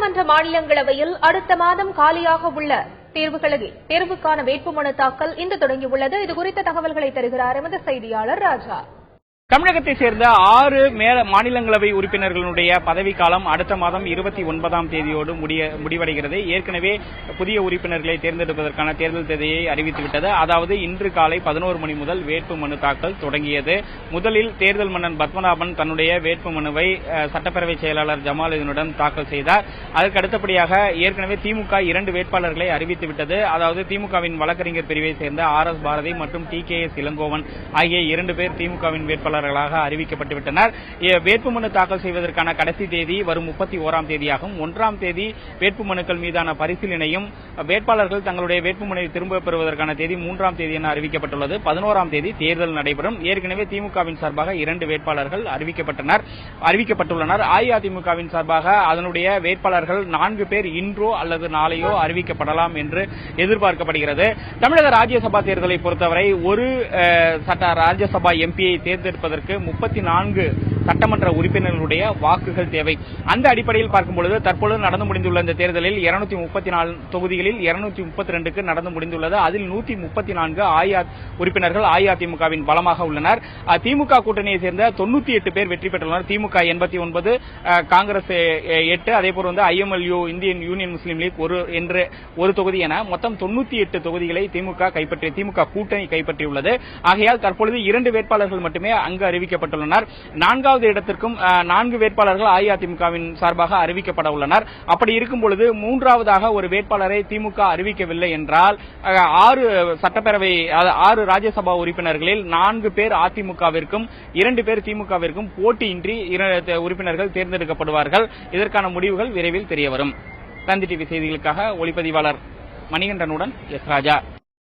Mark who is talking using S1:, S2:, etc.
S1: சட்டமன்ற மாநிலங்களவையில் அடுத்த மாதம் காலியாக உள்ள தேர்வுக்கான வேட்புமனு தாக்கல் இன்று தொடங்கியுள்ளது. இதுகுறித்த தகவல்களை தருகிறார் எமது செய்தியாளர் ராஜா.
S2: தமிழகத்தை சேர்ந்த 6 மாநிலங்களவை உறுப்பினர்களுடைய பதவிக்காலம் அடுத்த மாதம் 29ஆம் தேதியோடு முடிவடைகிறது. ஏற்கனவே புதிய உறுப்பினர்களை தேர்ந்தெடுப்பதற்கான தேர்தல் தேதியை அறிவித்துவிட்டது. அதாவது இன்று காலை 11 மணி முதல் வேட்புமனு தாக்கல் தொடங்கியது. முதலில் தேர்தல் மன்னன் பத்மநாபன் தன்னுடைய வேட்புமனுவை சட்டப்பேரவை செயலாளர் ஜமாலுதீனுடன் தாக்கல் செய்தார். அதற்கு அடுத்தபடியாக ஏற்கனவே திமுக 2 வேட்பாளர்களை அறிவித்துவிட்டது. அதாவது திமுகவின் வழக்கறிஞர் பிரிவை சேர்ந்த RS பாரதி மற்றும் TKS இளங்கோவன் ஆகிய 2 பேர் திமுகவின் வேட்பாளர் அறிவிக்கப்பட்டுவிட்டனர். வேட்புமனு தாக்கல் செய்வதற்கான கடைசி தேதி வரும் 31ஆம் தேதியாகும். 1ஆம் தேதி வேட்புமனுக்கள் மீதான பரிசீலனையும் வேட்பாளர்கள் தங்களுடைய வேட்புமனுவை திரும்ப பெறுவதற்கான தேதி 3ஆம் தேதி என அறிவிக்கப்பட்டுள்ளது. 11ஆம் தேதி தேர்தல் நடைபெறும். ஏற்கனவே திமுகவின் சார்பாக 2 வேட்பாளர்கள் அறிவிக்கப்பட்டுள்ளனர். அஇஅதிமுகவின் சார்பாக அதனுடைய வேட்பாளர்கள் 4 பேர் இன்றோ அல்லது நாளையோ அறிவிக்கப்படலாம் என்று எதிர்பார்க்கப்படுகிறது. தமிழக ராஜ்யசபா தேர்தலை பொறுத்தவரை ஒரு ராஜ்யசபா எம்பியை தேர்ந்தெடுப்பதற்கு 34 சட்டமன்ற உறுப்பினர்களுடைய வாக்குகள் தேவை. அந்த அடிப்படையில் பார்க்கும்பொழுது தற்பொழுது நடந்து முடிந்துள்ள இந்த தேர்தலில் 234 தொகுதிகளில் 232க்கு நடந்து முடிந்துள்ளது. அதில் 134 உறுப்பினர்கள் அஇஅதிமுகவின் பலமாக உள்ளனர். திமுக கூட்டணியை சேர்ந்த 98 பேர் வெற்றி பெற்றுள்ளனர். திமுக 89, காங்கிரஸ் 8, அதேபோல் IMLU இந்தியன் யூனியன் முஸ்லீம் லீக் ஒரு தொகுதி என மொத்தம் 98 தொகுதிகளை திமுக கூட்டணி கைப்பற்றியுள்ளது. ஆகையால் தற்பொழுது 2 வேட்பாளர்கள் மட்டுமே அங்கு அறிவிக்கப்பட்டுள்ளனர். 4வது இடத்திற்கும் 4 வேட்பாளர்கள் அஇஅதிமுகவின் சார்பாக அறிவிக்கப்பட உள்ளனர். அப்படி இருக்கும் பொழுது 3வதாக ஒரு வேட்பாளரை திமுக அறிவிக்கவில்லை என்றால் 6 ராஜ்யசபா உறுப்பினர்களில் 4 பேர் அதிமுகவிற்கும் 2 பேர் திமுகவிற்கும் போட்டியின்றி உறுப்பினர்கள் தேர்ந்தெடுக்கப்படுவார்கள். இதற்கான முடிவுகள் விரைவில் தெரியவரும். தந்தி டிவி செய்திகளுக்காக ஒளிப்பதிவாளர் மணிகண்டனுடன் எஸ் ராஜா.